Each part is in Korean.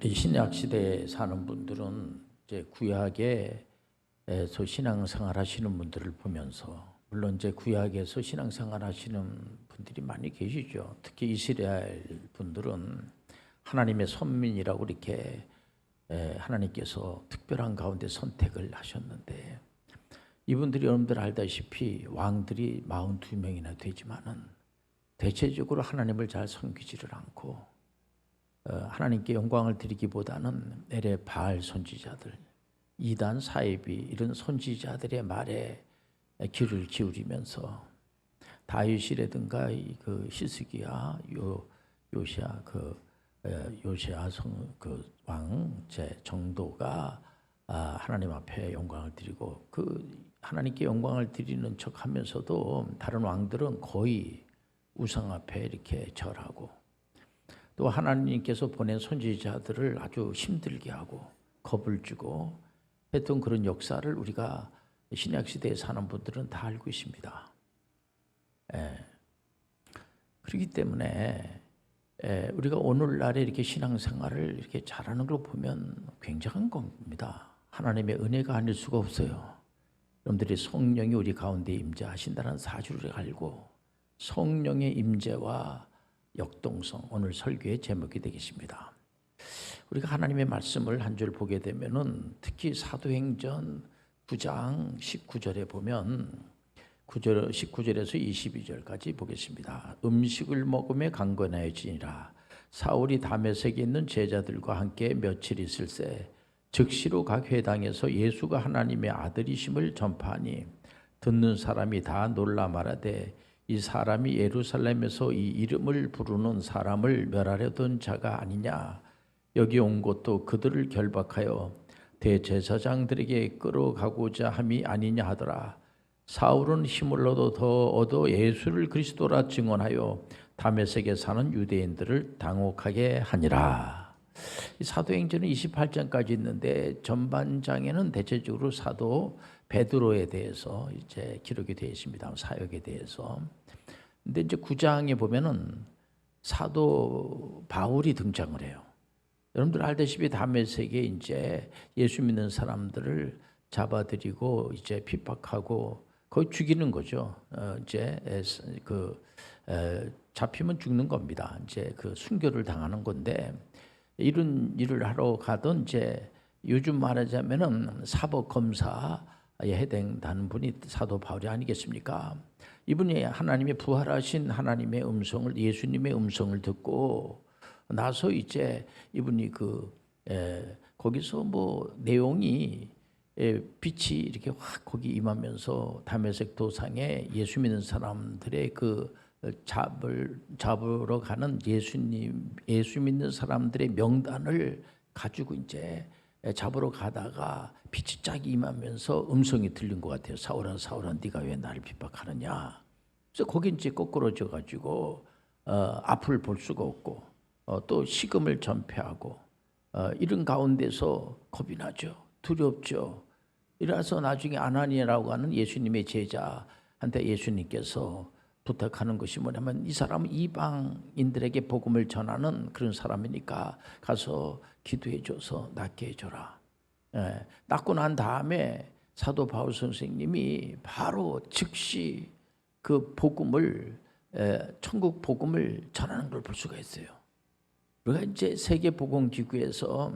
이 신약 시대에 사는 분들은 이제 구약에서 신앙생활 하시는 분들을 보면서, 물론 이제 구약에서 신앙생활 하시는 분들이 많이 계시죠. 특히 이스라엘 분들은 하나님의 선민이라고 이렇게 하나님께서 특별한 가운데 선택을 하셨는데, 이분들이 여러분들 알다시피 왕들이 42명이나 되지만은 대체적으로 하나님을 잘 섬기지를 않고 하나님께 영광을 드리기보다는 엘의 바알 선지자들, 이단 사이비 이런 선지자들의 말에 귀를 기울이면서 다윗이라든가 그 히스기야, 요시야 요시야 왕제 정도가 하나님 앞에 영광을 드리고, 그 하나님께 영광을 드리는 척하면서도 다른 왕들은 거의 우상 앞에 이렇게 절하고, 또 하나님께서 보낸 선지자들을 아주 힘들게 하고 겁을 주고 했던 그런 역사를 우리가 신약 시대에 사는 분들은 다 알고 있습니다. 그렇기 때문에 우리가 오늘날에 이렇게 신앙생활을 이렇게 잘하는 걸 보면 굉장한 겁니다. 하나님의 은혜가 아닐 수가 없어요. 여러분들이 성령이 우리 가운데 임재하신다는 사실을 알고, 성령의 임재와 역동성, 오늘 설교의 제목이 되겠습니다. 우리가 하나님의 말씀을 한 줄 보게 되면은 특히 사도행전 9장 19절에 보면 19절에서 22절까지 보겠습니다. 음식을 먹으며 강건하여지니라. 사울이 다메섹에 있는 제자들과 함께 며칠 있을새 즉시로 각 회당에서 예수가 하나님의 아들이심을 전파하니 듣는 사람이 다 놀라 말하되, 이 사람이 예루살렘에서 이 이름을 부르는 사람을 멸하려던 자가 아니냐. 여기 온 것도 그들을 결박하여 대제사장들에게 끌어가고자 함이 아니냐 하더라. 사울은 힘을 얻어 예수를 그리스도라 증언하여 다메섹에 사는 유대인들을 당혹하게 하니라. 사도행전은 28장까지 있는데 전반장에는 대체적으로 사도 베드로에 대해서 이제 기록이 되어 있습니다. 사역에 대해서. 근데 이제 9장에 보면은 사도 바울이 등장을 해요. 여러분들 알다시피 다메섹에 이제 예수 믿는 사람들을 잡아들이고 이제 핍박하고 거의 죽이는 거죠. 이제 잡히면 죽는 겁니다. 이제 그 순교를 당하는 건데, 이런 일을 하러 가던 이제 요즘 말하자면은 사법 검사에 해당하는 분이 사도 바울이 아니겠습니까? 이분이 하나님의 부활하신 하나님의 음성을, 예수님의 음성을 듣고 나서 이제 이분이 거기서 뭐 내용이 빛이 이렇게 확 거기 임하면서 다메섹 도상에 예수 믿는 사람들의 잡으러 가는 예수 믿는 사람들의 명단을 가지고 이제 잡으러 가다가 빛이 쫙 임하면서 음성이 들린 것 같아요. 사울아 사울아 네가 왜 나를 핍박하느냐. 그래서 거기 이제 거꾸러져 가지고 앞을 볼 수가 없고 또 식음을 전폐하고 이런 가운데서 겁이 나죠. 두렵죠. 이라서 나중에 아나니아라고 하는 예수님의 제자한테 예수님께서 부탁하는 것이 뭐냐면, 이 사람은 이방인들에게 복음을 전하는 그런 사람이니까 가서 기도해줘서 낫게 해줘라. 낫고 난 다음에 사도 바울 선생님이 바로 즉시 그 복음을, 천국 복음을 전하는 걸 볼 수가 있어요. 우리가 이제 세계보건기구에서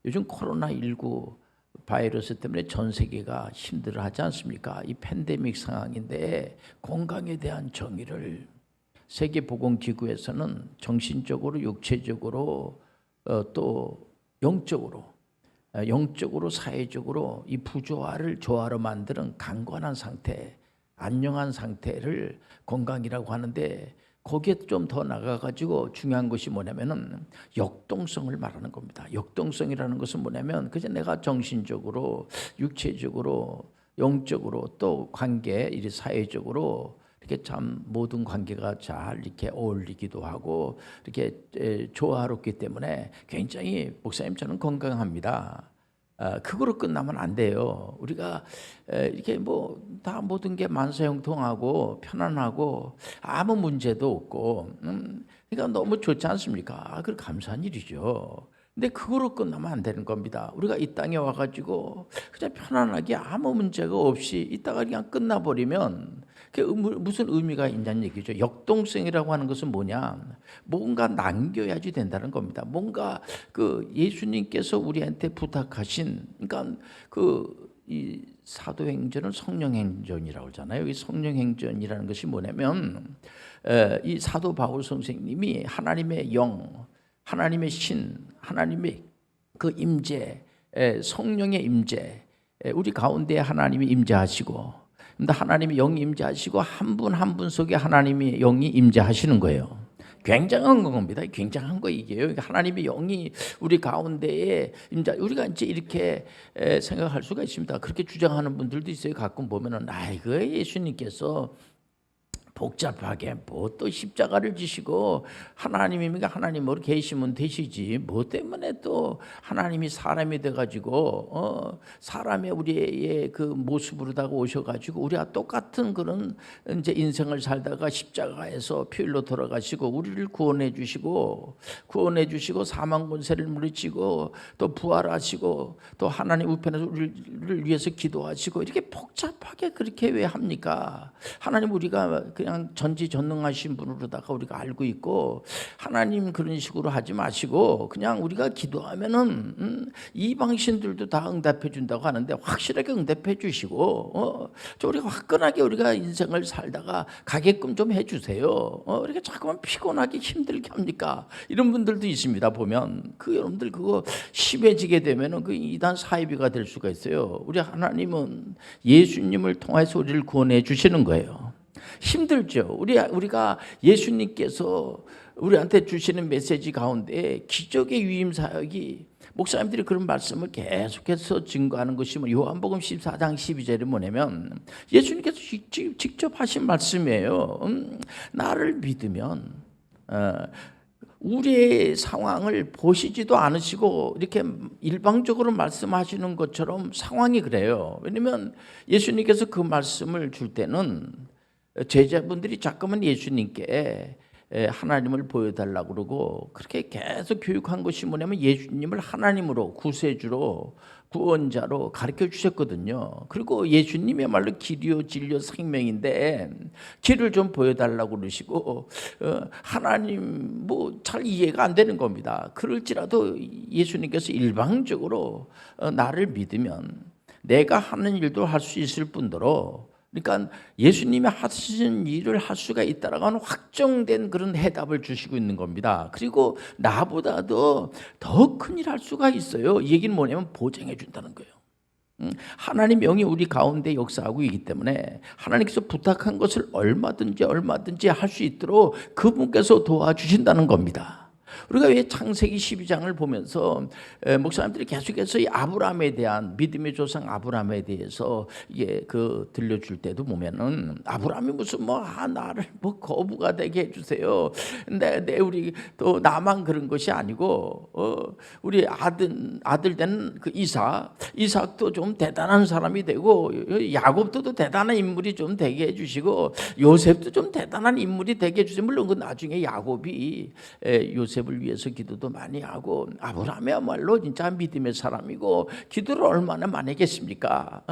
요즘 코로나19 바이러스 때문에 전 세계가 힘들어하지 않습니까? 이 팬데믹 상황인데 건강에 대한 정의를 세계보건기구에서는 정신적으로, 육체적으로, 또 영적으로, 사회적으로 이 부조화를 조화로 만드는 강건한 상태, 안녕한 상태를 건강이라고 하는데, 거기에 좀 더 나가가지고 중요한 것이 뭐냐면은 역동성을 말하는 겁니다. 역동성이라는 것은 뭐냐면, 그저 내가 정신적으로, 육체적으로, 영적으로, 또 관계, 이 사회적으로 이렇게 참 모든 관계가 잘 이렇게 어울리기도 하고 이렇게 조화롭기 때문에 굉장히, 목사님 저는 건강합니다. 그거로 끝나면 안 돼요. 우리가 이렇게 뭐 다 모든 게 만사형통하고 편안하고 아무 문제도 없고 그러니까 너무 좋지 않습니까? 그 감사한 일이죠. 근데 그거로 끝나면 안 되는 겁니다. 우리가 이 땅에 와가지고 그냥 편안하게 아무 문제가 없이 있다가 그냥 끝나버리면 그게 무슨 의미가 있냐는 얘기죠. 역동성이라고 하는 것은 뭐냐? 뭔가 남겨야지 된다는 겁니다. 뭔가 그 예수님께서 우리한테 부탁하신, 그러니까 이 사도행전은 성령행전이라고 하잖아요. 이 성령행전이라는 것이 뭐냐면 이 사도 바울 선생님이 하나님의 영, 하나님의 신, 하나님의 그 임재, 성령의 임재, 우리 가운데 하나님이 임재하시고, 하나님의 영이 임재하시고 한 분 한 분 속에 하나님의 영이 임재하시는 거예요. 굉장한 겁니다. 굉장한 거 이게요. 하나님의 영이 우리 가운데에 임재. 우리가 이제 이렇게 생각할 수가 있습니다. 그렇게 주장하는 분들도 있어요. 가끔 보면은 이거 예수님께서 복잡하게 뭐 또 십자가를 지시고 하나님이니까 하나님으로 계시면 되시지 뭐 때문에 또 하나님이 사람이 돼가지고 사람의 우리의 그 모습으로다가 오셔가지고 우리와 똑같은 그런 이제 인생을 살다가 십자가에서 피 흘려 돌아가시고 우리를 구원해 주시고 사망 권세를 물리치고 또 부활하시고 또 하나님 우편에서 우리를 위해서 기도하시고 이렇게 복잡하게 그렇게 왜 합니까? 하나님 우리가 그냥 전지전능하신 분으로다가 우리가 알고 있고 하나님 그런 식으로 하지 마시고 그냥 우리가 기도하면은 이방신들도 다 응답해 준다고 하는데 확실하게 응답해 주시고 우리가 화끈하게 우리가 인생을 살다가 가게끔 좀 해주세요. 이렇게 자꾸만 피곤하게 힘들게 합니까? 이런 분들도 있습니다. 보면 여러분들 그거 심해지게 되면은 그 이단 사이비가 될 수가 있어요. 우리 하나님은 예수님을 통해서 우리를 구원해 주시는 거예요. 힘들죠. 우리가 예수님께서 우리한테 주시는 메시지 가운데 기적의 위임 사역이 목사님들이 그런 말씀을 계속해서 증거하는 것이 요한복음 14장 12절에 뭐냐면 예수님께서 직접 하신 말씀이에요. 나를 믿으면 우리의 상황을 보시지도 않으시고 이렇게 일방적으로 말씀하시는 것처럼 상황이 그래요. 왜냐하면 예수님께서 그 말씀을 줄 때는 제자분들이 자꾸만 예수님께 하나님을 보여달라고 그러고 그렇게 계속 교육한 것이 뭐냐면 예수님을 하나님으로 구세주로 구원자로 가르쳐 주셨거든요. 그리고 예수님이야말로 길이요 진리요 생명인데 길을 좀 보여달라고 그러시고 하나님 뭐 잘 이해가 안 되는 겁니다. 그럴지라도 예수님께서 일방적으로 나를 믿으면 내가 하는 일도 할 수 있을 뿐더러 그러니까 예수님이 하신 일을 할 수가 있다라고 하는 확정된 그런 해답을 주시고 있는 겁니다. 그리고 나보다도 더 큰 일 할 수가 있어요. 이 얘기는 뭐냐면 보장해 준다는 거예요. 하나님 영이 우리 가운데 역사하고 있기 때문에 하나님께서 부탁한 것을 얼마든지 할 수 있도록 그분께서 도와주신다는 겁니다. 우리가 왜 창세기 12장을 보면서 목사님들이 계속해서 이 아브라함에 대한 믿음의 조상 아브라함에 대해서 이게 들려줄 때도 보면은 아브라함이 무슨 나를 거부가 되게 해주세요. 내 우리 또 나만 그런 것이 아니고 우리 아들 된 그 이삭도 좀 대단한 사람이 되고 야곱도 대단한 인물이 좀 되게 해주시고 요셉도 좀 대단한 인물이 되게 해주세요. 물론 그 나중에 야곱이 요셉을 위해서 기도도 많이 하고 아브라함이야말로 진짜 믿음의 사람이고 기도를 얼마나 많이 했겠습니까?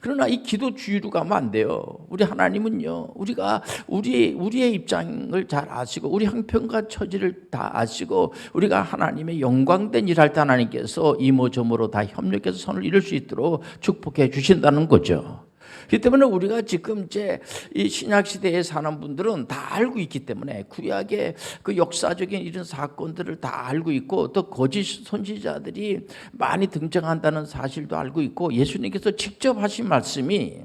그러나 이 기도 주의로 가면 안 돼요. 우리 하나님은요, 우리가 우리의 입장을 잘 아시고 우리 형편과 처지를 다 아시고 우리가 하나님의 영광된 일할 때 하나님께서 이모저모로 다 협력해서 선을 이룰 수 있도록 축복해 주신다는 거죠. 그렇기 때문에 우리가 지금 이제 이 신약 시대에 사는 분들은 다 알고 있기 때문에 구약의 그 역사적인 이런 사건들을 다 알고 있고 또 거짓 선지자들이 많이 등장한다는 사실도 알고 있고 예수님께서 직접 하신 말씀이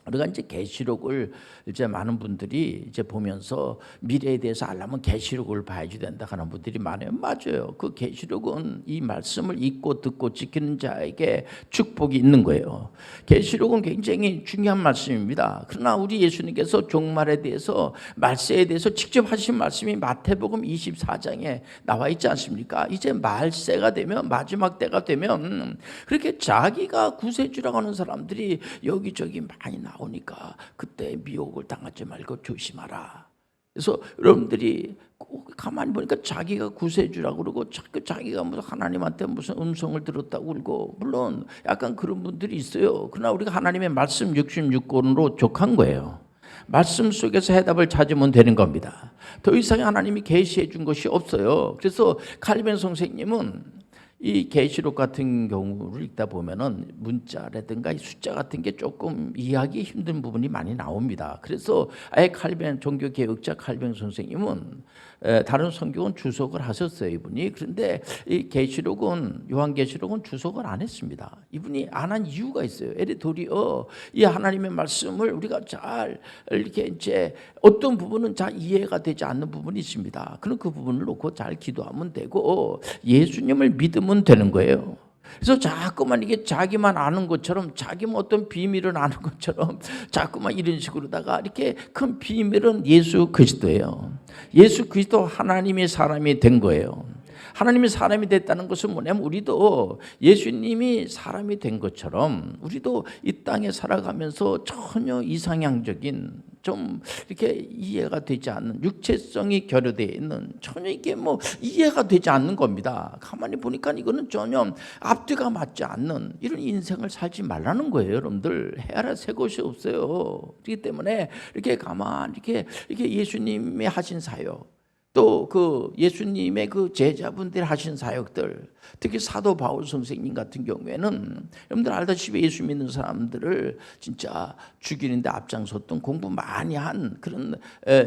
우리가 이제 계시록을 이제 많은 분들이 이제 보면서 미래에 대해서 알려면 계시록을 봐야지 된다 하는 분들이 많아요. 맞아요. 그 계시록은 이 말씀을 읽고 듣고 지키는 자에게 축복이 있는 거예요. 계시록은 굉장히 중요한 말씀입니다. 그러나 우리 예수님께서 종말에 대해서 말세에 대해서 직접 하신 말씀이 마태복음 24장에 나와 있지 않습니까? 이제 말세가 되면 마지막 때가 되면 그렇게 자기가 구세주라고 하는 사람들이 여기저기 많이 나오니까 그때 미혹을 당하지 말고 조심하라. 그래서 여러분들이 꼭 가만히 보니까 자기가 구세주라고 그러고 자기가 무슨 하나님한테 무슨 음성을 들었다고 그러고, 물론 약간 그런 분들이 있어요. 그러나 우리가 하나님의 말씀 66권으로 족한 거예요. 말씀 속에서 해답을 찾으면 되는 겁니다. 더 이상 하나님이 계시해 준 것이 없어요. 그래서 칼빈 선생님은 이 계시록 같은 경우를 읽다 보면은 문자라든가 이 숫자 같은 게 조금 이해하기 힘든 부분이 많이 나옵니다. 그래서 아예 칼빈 종교 개혁자 칼빈 선생님은 다른 성경은 주석을 하셨어요, 이분이. 그런데 이 계시록은, 요한계시록은 주석을 안 했습니다. 이분이 안 한 이유가 있어요. 도리어 이 하나님의 말씀을 우리가 잘 이렇게 이제 어떤 부분은 잘 이해가 되지 않는 부분이 있습니다. 그럼 그 부분을 놓고 잘 기도하면 되고 예수님을 믿으면 되는 거예요. 그래서 자꾸만 이게 자기만 아는 것처럼, 자기만 어떤 비밀을 아는 것처럼 자꾸만 이런 식으로다가, 이렇게 큰 비밀은 예수 그리스도예요. 예수 그리스도 하나님의 사람이 된 거예요. 하나님이 사람이 됐다는 것은 뭐냐면, 우리도 예수님이 사람이 된 것처럼 우리도 이 땅에 살아가면서 전혀 이상향적인, 좀 이렇게 이해가 되지 않는, 육체성이 결여되어 있는, 전혀 이게 뭐 이해가 되지 않는 겁니다. 가만히 보니까 이거는 전혀 앞뒤가 맞지 않는 이런 인생을 살지 말라는 거예요. 여러분들, 헤아려 새 것이 없어요. 그렇기 때문에 이렇게 가만히 이렇게 예수님이 하신 사역, 또 그 예수님의 그 제자분들이 하신 사역들, 특히 사도 바울 선생님 같은 경우에는 여러분들 알다시피 예수 믿는 사람들을 진짜 죽이는데 앞장섰던, 공부 많이 한 그런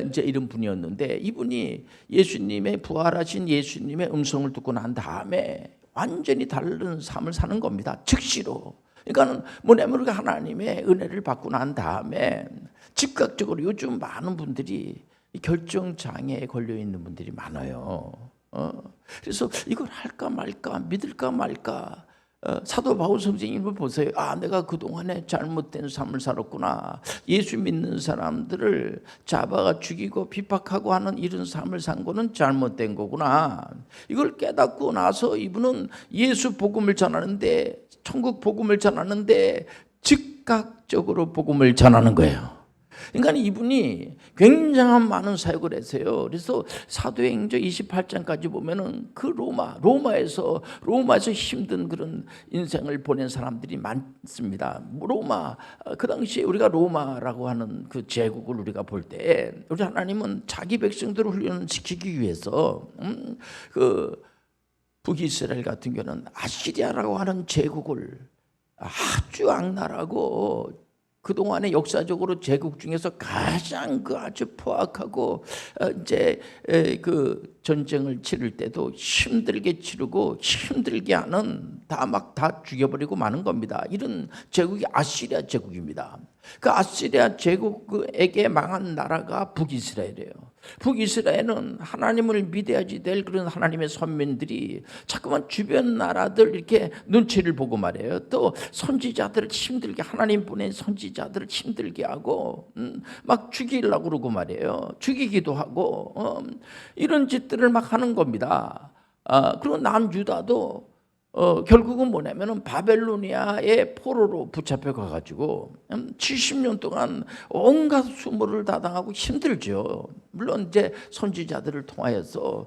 이제 이런 분이었는데, 이분이 예수님의 부활하신 예수님의 음성을 듣고 난 다음에 완전히 다른 삶을 사는 겁니다. 즉시로. 그러니까는 뭐냐면 우리가 하나님의 은혜를 받고 난 다음에 즉각적으로, 요즘 많은 분들이 결정 장애에 걸려 있는 분들이 많아요. 그래서 이걸 할까 말까, 믿을까 말까. 사도 바울 선생님을 보세요. 아, 내가 그동안에 잘못된 삶을 살았구나. 예수 믿는 사람들을 잡아가 죽이고 비박하고 하는 이런 삶을 산 거는 잘못된 거구나. 이걸 깨닫고 나서 이분은 예수 복음을 전하는데, 천국 복음을 전하는데 즉각적으로 복음을 전하는 거예요. 그러니까 이분이 굉장한 많은 사역을 했어요. 그래서 사도행전 28장까지 보면은 그 로마에서 힘든 그런 인생을 보낸 사람들이 많습니다. 로마, 그 당시에 우리가 로마라고 하는 그 제국을 우리가 볼 때, 우리 하나님은 자기 백성들을 훈련시키기 위해서 그 북이스라엘 같은 경우는 아시리아라고 하는 제국을 아주 악랄하고, 그동안의 역사적으로 제국 중에서 가장 그 아주 포악하고, 이제 그 전쟁을 치를 때도 힘들게 치르고 힘들게 하는, 다 죽여버리고 마는 겁니다. 이런 제국이 아시리아 제국입니다. 그 아시리아 제국에게 망한 나라가 북이스라엘이에요. 북이스라엘은 하나님을 믿어야지 될 그런 하나님의 선민들이 자꾸만 주변 나라들 이렇게 눈치를 보고 말이에요. 또 선지자들을 힘들게, 하나님 보낸 선지자들을 힘들게 하고 막 죽이려고 그러고 말이에요. 죽이기도 하고 이런 짓들을 막 하는 겁니다. 그리고 남유다도 결국은 뭐냐면은 바벨로니아의 포로로 붙잡혀 가가지고 70년 동안 온갖 수모를 다 당하고 힘들죠. 물론 이제 선지자들을 통하여서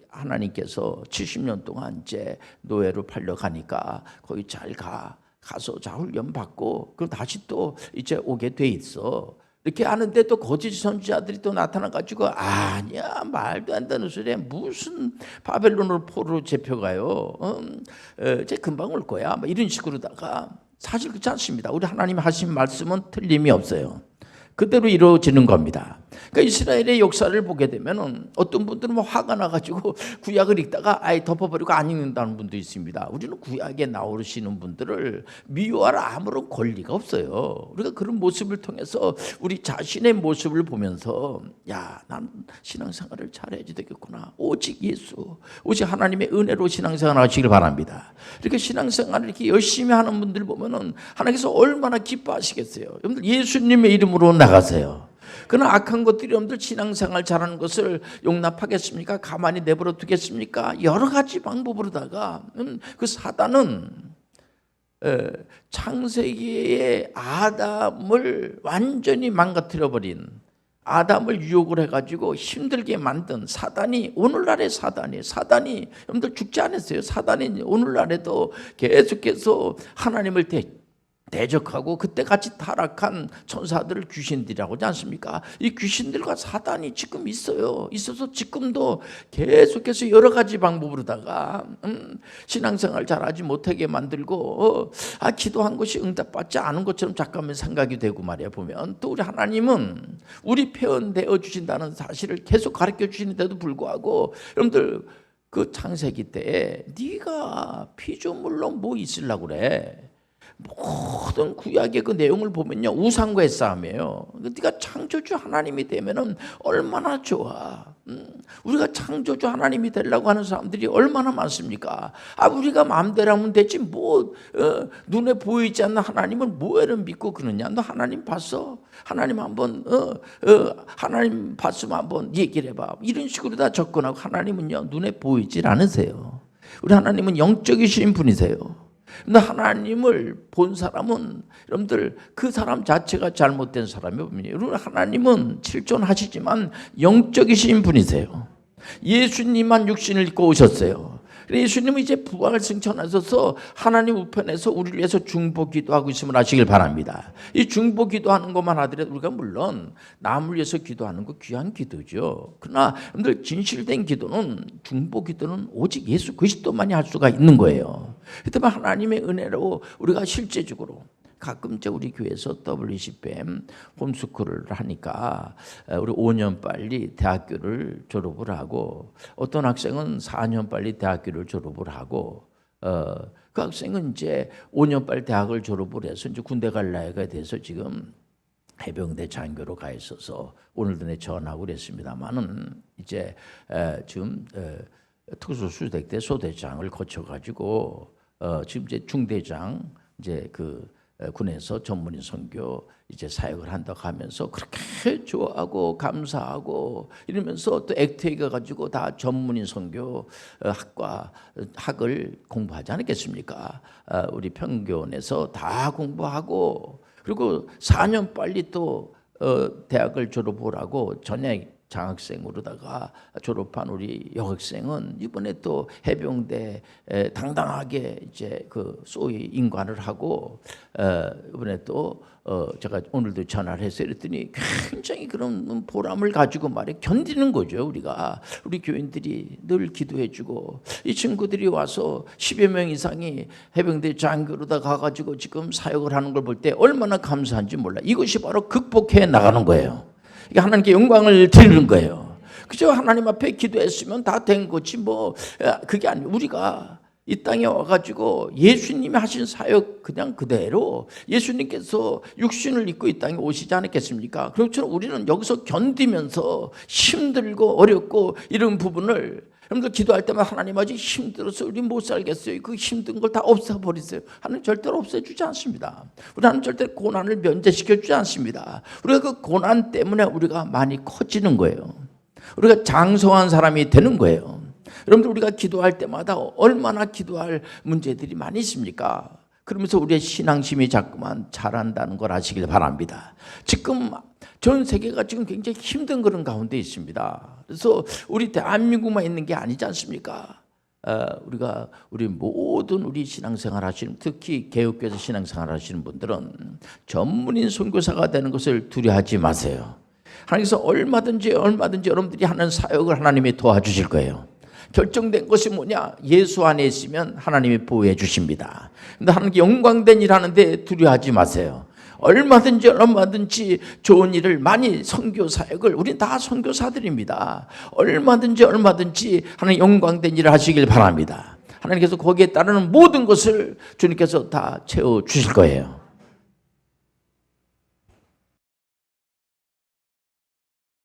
하나님께서 70년 동안 이제 노예로 팔려가니까 거기 잘 가서 자 훈련 받고 그럼 다시 또 이제 오게 돼 있어. 이렇게 하는데 또 거짓 선지자들이 또 나타나가지고, 아니야, 말도 안 되는 소리야, 무슨 바벨론으로 포로로 잡혀가요, 이제 금방 올 거야, 뭐 이런 식으로다가. 사실 그렇지 않습니다. 우리 하나님이 하신 말씀은 틀림이 없어요. 그대로 이루어지는 겁니다. 그러니까 이스라엘의 역사를 보게 되면은 어떤 분들은 뭐 화가 나가지고 구약을 읽다가 아예 덮어버리고 안 읽는다는 분도 있습니다. 우리는 구약에 나오시는 분들을 미워할 아무런 권리가 없어요. 우리가 그런 모습을 통해서 우리 자신의 모습을 보면서, 야, 난 신앙생활을 잘해야지 되겠구나. 오직 예수, 오직 하나님의 은혜로 신앙생활 하시길 바랍니다. 이렇게 신앙생활을 이렇게 열심히 하는 분들 보면은 하나님께서 얼마나 기뻐하시겠어요. 여러분들 예수님의 이름으로 나가세요. 그러나 악한 것들이 여러분들 신앙생활 잘하는 것을 용납하겠습니까? 가만히 내버려 두겠습니까? 여러 가지 방법으로다가 그 사단은 창세기의 아담을 완전히 망가뜨려버린, 아담을 유혹을 해가지고 힘들게 만든 사단이 오늘날의 사단이 여러분들 죽지 않았어요. 사단이 오늘날에도 계속해서 하나님을 대적하고 그때 같이 타락한 천사들을 귀신들이라고 하지 않습니까? 이 귀신들과 사단이 지금 있어서 지금도 계속해서 여러 가지 방법으로다가 신앙생활 잘하지 못하게 만들고 기도한 것이 응답받지 않은 것처럼 잠깐만 생각이 되고 말이야. 보면 또 우리 하나님은 우리 표현되어 주신다는 사실을 계속 가르쳐 주시는데도 불구하고 여러분들 그 창세기 때에 네가 피조물로 뭐 있으려고 그래? 모든 구약의 그 내용을 보면요, 우상과의 싸움이에요. 네가 창조주 하나님이 되면은 얼마나 좋아. 우리가 창조주 하나님이 되려고 하는 사람들이 얼마나 많습니까? 우리가 마음대로 하면 되지 눈에 보이지 않는 하나님을 뭐를 믿고 그러냐? 너 하나님 봤어? 하나님 한번 하나님 봤으면 한번 얘기를 해봐. 이런 식으로 다 접근하고, 하나님은요 눈에 보이질 않으세요. 우리 하나님은 영적이신 분이세요. 근데 하나님을 본 사람은 여러분들 그 사람 자체가 잘못된 사람이에요. 여러분, 하나님은 실존하시지만 영적이신 분이세요. 예수님만 육신을 입고 오셨어요. 예수님은 이제 부활 승천하셔서 하나님 우편에서 우리를 위해서 중보 기도하고 있음을 아시길 바랍니다. 이 중보 기도하는 것만 하더라도 우리가 물론 남을 위해서 기도하는 거 귀한 기도죠. 그러나 여러분들 진실된 기도는, 중보 기도는 오직 예수 그리스도만이 할 수가 있는 거예요. 그때 하나님의 은혜로 우리가 실제적으로 가끔 이제 우리 교회에서 WCPM 홈스쿨을 하니까 우리 5년 빨리 대학교를 졸업을 하고, 어떤 학생은 4년 빨리 대학교를 졸업을 하고, 그 학생은 이제 5년 빨리 대학을 졸업을 해서 이제 군대 갈 나이가 돼서 지금 해병대 장교로 가 있어서 오늘도 내 전화하고 그랬습니다만은 이제 지금 특수수색대 소대장을 거쳐가지고 지금 이제 중대장 이제 그 군에서 전문인 선교 이제 사역을 한다고 하면서 그렇게 좋아하고 감사하고 이러면서 또 액트에 가지고 다 전문인 선교 학을 공부하지 않았겠습니까? 우리 평교원에서 다 공부하고, 그리고 4년 빨리 또 대학을 졸업을 하고 전액 장학생으로다가 졸업한 우리 여학생은 이번에 또 해병대 당당하게 이제 그 소위 인관을 하고, 이번에 또 제가 오늘도 전화를 해서 이랬더니 굉장히 그런 보람을 가지고 말해 견디는 거죠. 우리 교인들이 늘 기도해주고, 이 친구들이 와서 10여 명 이상이 해병대 장교로다 가가지고 지금 사역을 하는 걸 볼 때 얼마나 감사한지 몰라. 이것이 바로 극복해 나가는 거예요. 이게 하나님께 영광을 드리는 거예요. 그저 하나님 앞에 기도했으면 다 된 거지 그게 아니에요. 우리가 이 땅에 와가지고 예수님이 하신 사역 그냥 그대로 예수님께서 육신을 입고 이 땅에 오시지 않았겠습니까? 그렇죠. 우리는 여기서 견디면서 힘들고 어렵고 이런 부분을, 여러분들 기도할 때마다 하나님 아직 힘들어서 우리 못 살겠어요. 그 힘든 걸 다 없애버리세요. 하나님 절대로 없애주지 않습니다. 우리 하나님 절대로 고난을 면제시켜주지 않습니다. 우리가 그 고난 때문에 우리가 많이 커지는 거예요. 우리가 장성한 사람이 되는 거예요. 여러분들 우리가 기도할 때마다 얼마나 기도할 문제들이 많이 있습니까? 그러면서 우리의 신앙심이 자꾸만 자란다는 걸 아시길 바랍니다. 지금 전 세계가 지금 굉장히 힘든 그런 가운데 있습니다. 그래서 우리 대한민국만 있는 게 아니지 않습니까? 우리 모든 우리 신앙생활 하시는, 특히 개혁교회에서 신앙생활 하시는 분들은 전문인 선교사가 되는 것을 두려워하지 마세요. 하나님께서 얼마든지 여러분들이 하는 사역을 하나님이 도와주실 거예요. 결정된 것이 뭐냐? 예수 안에 있으면 하나님이 보호해 주십니다. 근데 하나님께 영광된 일 하는데 두려워하지 마세요. 얼마든지 좋은 일을 많이, 선교 사역을, 우린 다 선교사들입니다. 얼마든지 하나님 영광된 일을 하시길 바랍니다. 하나님께서 거기에 따르는 모든 것을 주님께서 다 채워 주실 거예요.